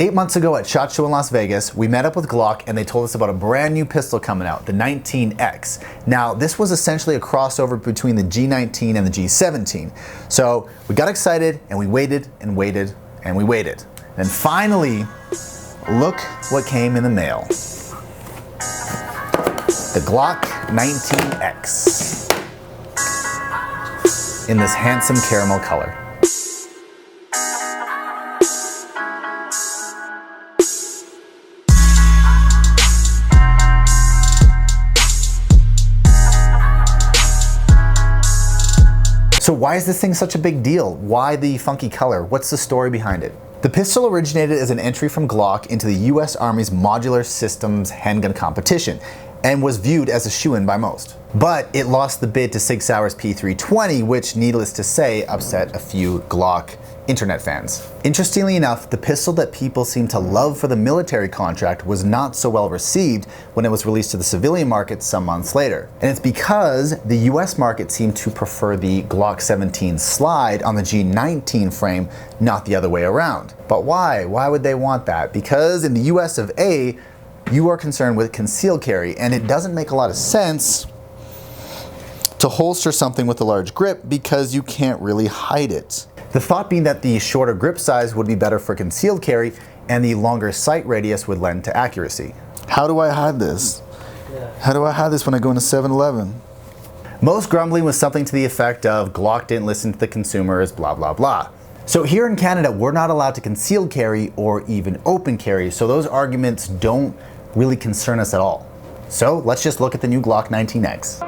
8 months ago at SHOT Show in Las Vegas, we met up with Glock and they told us about a brand new pistol coming out, the 19X. Now, this was essentially a crossover between the G19 and the G17. So we got excited and we waited and waited and we waited. And finally, look what came in the mail. The Glock 19X in this handsome caramel color. So why is this thing such a big deal? Why the funky color? What's the story behind it? The pistol originated as an entry from Glock into the US Army's Modular Systems handgun competition and was viewed as a shoo-in by most. But it lost the bid to Sig Sauer's P320, which, needless to say, upset a few Glock internet fans. Interestingly enough, the pistol that people seem to love for the military contract was not so well received when it was released to the civilian market some months later. And it's because the US market seemed to prefer the Glock 17 slide on the G19 frame, not the other way around. But why? Why would they want that? Because in the US of A, you are concerned with concealed carry, and it doesn't make a lot of sense to holster something with a large grip because you can't really hide it. The thought being that the shorter grip size would be better for concealed carry and the longer sight radius would lend to accuracy. How do I hide this? How do I hide this when I go into 7-Eleven? Most grumbling was something to the effect of Glock didn't listen to the consumers, blah, blah, blah. So here in Canada, we're not allowed to concealed carry or even open carry, so those arguments don't really concern us at all. So let's just look at the new Glock 19X.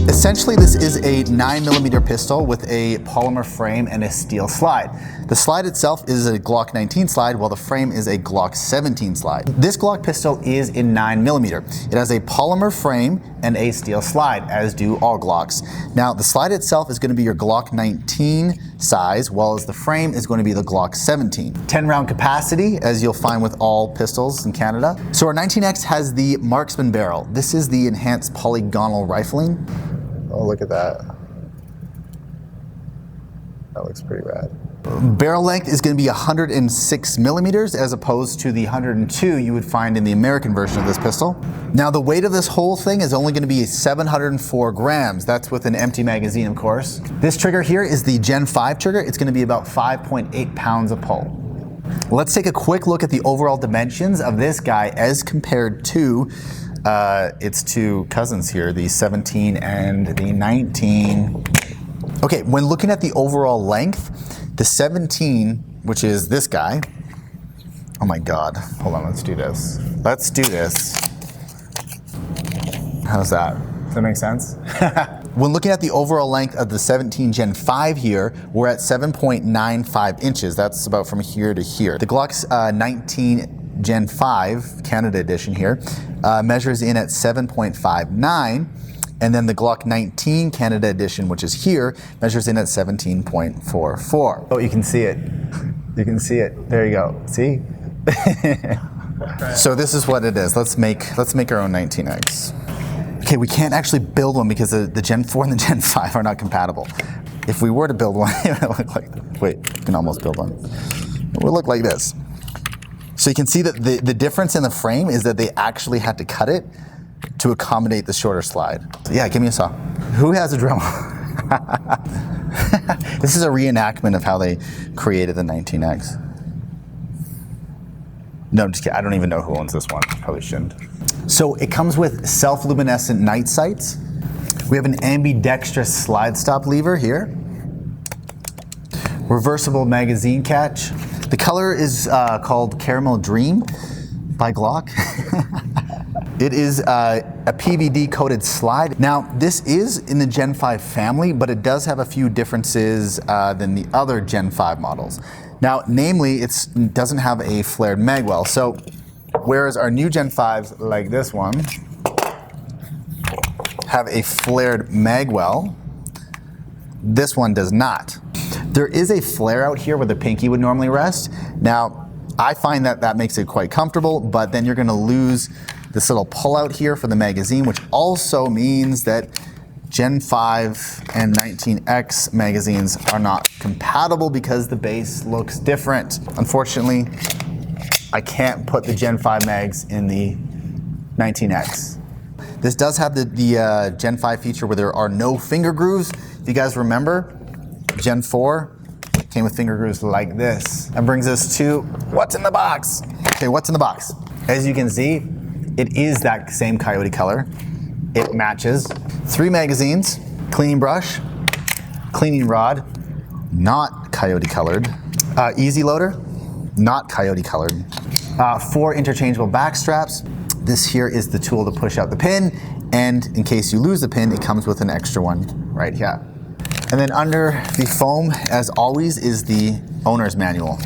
Essentially, this is a 9mm pistol with a polymer frame and a steel slide. The slide itself is a Glock 19 slide, while the frame is a Glock 17 slide. This Glock pistol is in 9mm. It has a polymer frame and a steel slide, as do all Glocks. Now, the slide itself is going to be your Glock 19 size, while the frame is going to be the Glock 17. 10-round capacity, as you'll find with all pistols in Canada. So our 19X has the marksman barrel. This is the enhanced polygonal rifling. Oh, look at that. That looks pretty rad. Barrel length is going to be 106mm as opposed to the 102 you would find in the American version of this pistol. Now, the weight of this whole thing is only going to be 704 grams. That's with an empty magazine, of course. This trigger here is the Gen 5 trigger. It's going to be about 5.8 pounds of pull. Let's take a quick look at the overall dimensions of this guy as compared to its two cousins here, the 17 and the 19. Okay, when looking at the overall length, the 17, which is this guy, oh my God, hold on, let's do this. Let's do this. How's that? Does that make sense? When looking at the overall length of the 17 Gen 5 here, we're at 7.95 inches. That's about from here to here. The Glock's 19 Gen 5, Canada edition here, measures in at 7.59, and then the Glock 19 Canada edition, which is here, measures in at 17.44. Oh, you can see it. You can see it. There you go. See? So this is what it is. Let's make our own 19X. Okay, we can't actually build one because the Gen 4 and the Gen 5 are not compatible. If we were to build one, it would look like, wait, you can almost build one. It would look like this. So you can see that the difference in the frame is that they actually had to cut it to accommodate the shorter slide. So yeah, give me a saw. Who has a Dremel? This is a reenactment of how they created the 19X. No, I'm just kidding. I don't even know who owns this one. Probably shouldn't. So it comes with self-luminescent night sights. We have an ambidextrous slide stop lever here. Reversible magazine catch. The color is called Caramel Dream by Glock. It is a PVD coated slide. Now, this is in the Gen 5 family, but it does have a few differences than the other Gen 5 models. Now, namely, it doesn't have a flared magwell. So, whereas our new Gen 5s, like this one, have a flared magwell, this one does not. There is a flare out here where the pinky would normally rest. Now, I find that makes it quite comfortable, but then you're gonna lose this little pull out here for the magazine, which also means that Gen 5 and 19X magazines are not compatible because the base looks different. Unfortunately, I can't put the Gen 5 mags in the 19X. This does have the Gen 5 feature where there are no finger grooves. If you guys remember, Gen 4 came with finger grooves like this. That brings us to what's in the box. Okay, what's in the box? As you can see, it is that same coyote color. It matches. 3 magazines, cleaning brush, cleaning rod, not coyote colored, easy loader, not coyote colored, 4 interchangeable back straps. This here is the tool to push out the pin, and in case you lose the pin, it comes with an extra one right here. And then under the foam, as always, is the owner's manual.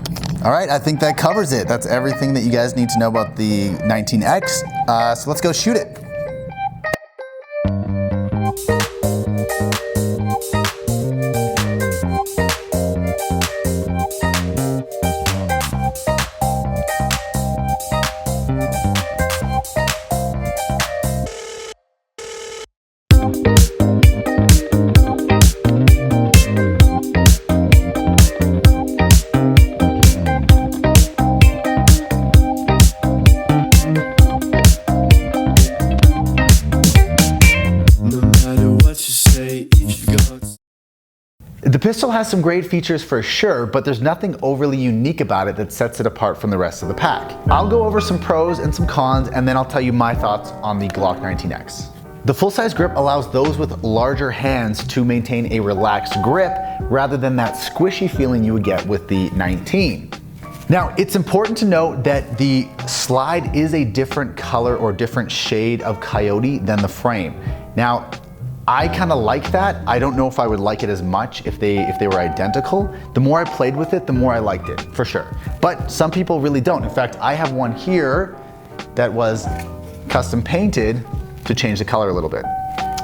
All right, I think that covers it. That's everything that you guys need to know about the 19X. So let's go shoot it. The pistol has some great features for sure, but there's nothing overly unique about it that sets it apart from the rest of the pack. I'll go over some pros and some cons, and then I'll tell you my thoughts on the Glock 19X. The full-size grip allows those with larger hands to maintain a relaxed grip rather than that squishy feeling you would get with the 19. Now, it's important to note that the slide is a different color or different shade of coyote than the frame. Now, I kind of like that. I don't know if I would like it as much if they were identical. The more I played with it, the more I liked it, for sure. But some people really don't. In fact, I have one here that was custom painted to change the color a little bit.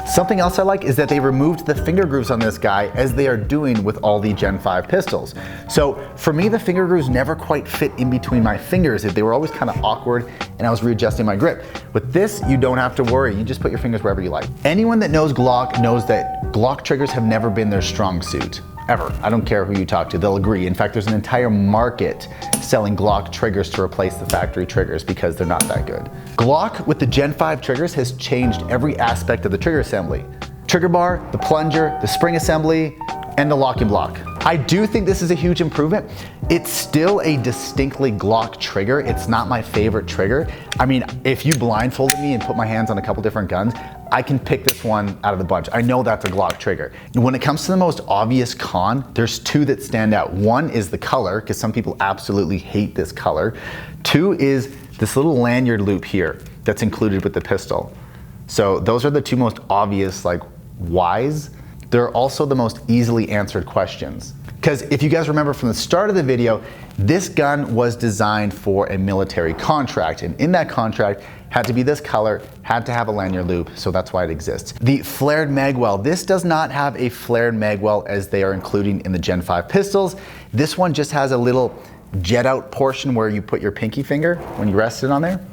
Something else I like is that they removed the finger grooves on this guy as they are doing with all the Gen 5 pistols. So for me, the finger grooves never quite fit in between my fingers. They were always kind of awkward and I was readjusting my grip. With this, you don't have to worry. You just put your fingers wherever you like. Anyone that knows Glock knows that Glock triggers have never been their strong suit. Ever. I don't care who you talk to, they'll agree. In fact, there's an entire market selling Glock triggers to replace the factory triggers because they're not that good. Glock with the Gen 5 triggers has changed every aspect of the trigger assembly. Trigger bar, the plunger, the spring assembly, and the lock and block. I do think this is a huge improvement. It's still a distinctly Glock trigger. It's not my favorite trigger. I mean, if you blindfolded me and put my hands on a couple different guns, I can pick this one out of the bunch. I know that's a Glock trigger. When it comes to the most obvious con, there's 2 that stand out. One is the color, because some people absolutely hate this color. 2 is this little lanyard loop here that's included with the pistol. So those are the 2 most obvious whys. They're also the most easily answered questions. Because if you guys remember from the start of the video, this gun was designed for a military contract, and in that contract had to be this color, had to have a lanyard loop, so that's why it exists. The flared magwell. This does not have a flared magwell as they are including in the Gen 5 pistols. This one just has a little jet out portion where you put your pinky finger when you rest it on there.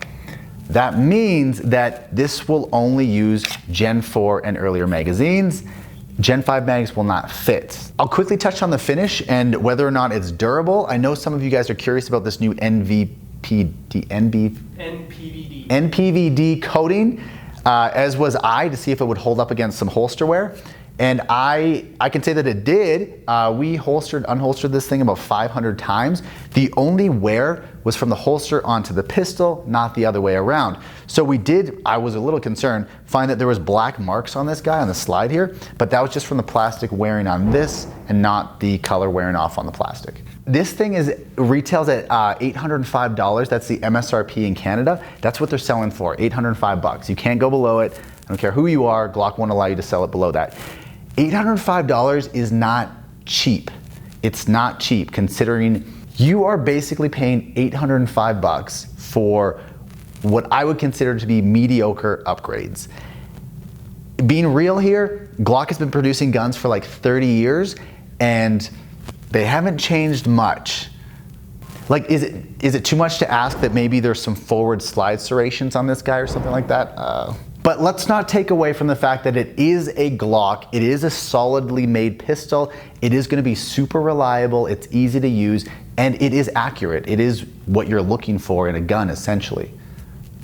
That means that this will only use Gen 4 and earlier magazines. Gen 5 mags will not fit. I'll quickly touch on the finish and whether or not it's durable. I know some of you guys are curious about this new NPVD coating, as was I, to see if it would hold up against some holster wear. And I can say that it did. We unholstered this thing about 500 times. The only wear was from the holster onto the pistol, not the other way around. So I was a little concerned, find that there was black marks on this guy on the slide here, but that was just from the plastic wearing on this and not the color wearing off on the plastic. This thing retails at $805. That's the MSRP in Canada. That's what they're selling for, 805 bucks. You can't go below it. I don't care who you are, Glock won't allow you to sell it below that. $805 is not cheap. It's not cheap considering you are basically paying 805 bucks for what I would consider to be mediocre upgrades. Being real here, Glock has been producing guns for like 30 years and they haven't changed much. Like, is it too much to ask that maybe there's some forward slide serrations on this guy or something like that? But let's not take away from the fact that it is a Glock. It is a solidly made pistol. It is going to be super reliable. It's easy to use, and it is accurate. It is what you're looking for in a gun, essentially.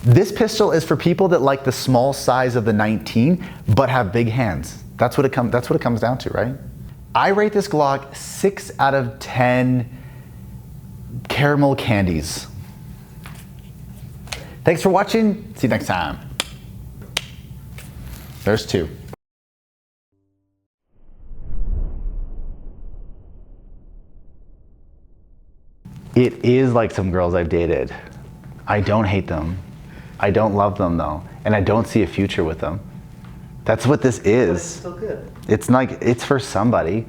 This pistol is for people that like the small size of the 19, but have big hands. That's what it comes down to, right? I rate this Glock 6 out of 10 caramel candies. Thanks for watching. See you next time. There's 2. It is like some girls I've dated. I don't hate them. I don't love them though. And I don't see a future with them. That's what this is. But it's still good. It's like, it's for somebody.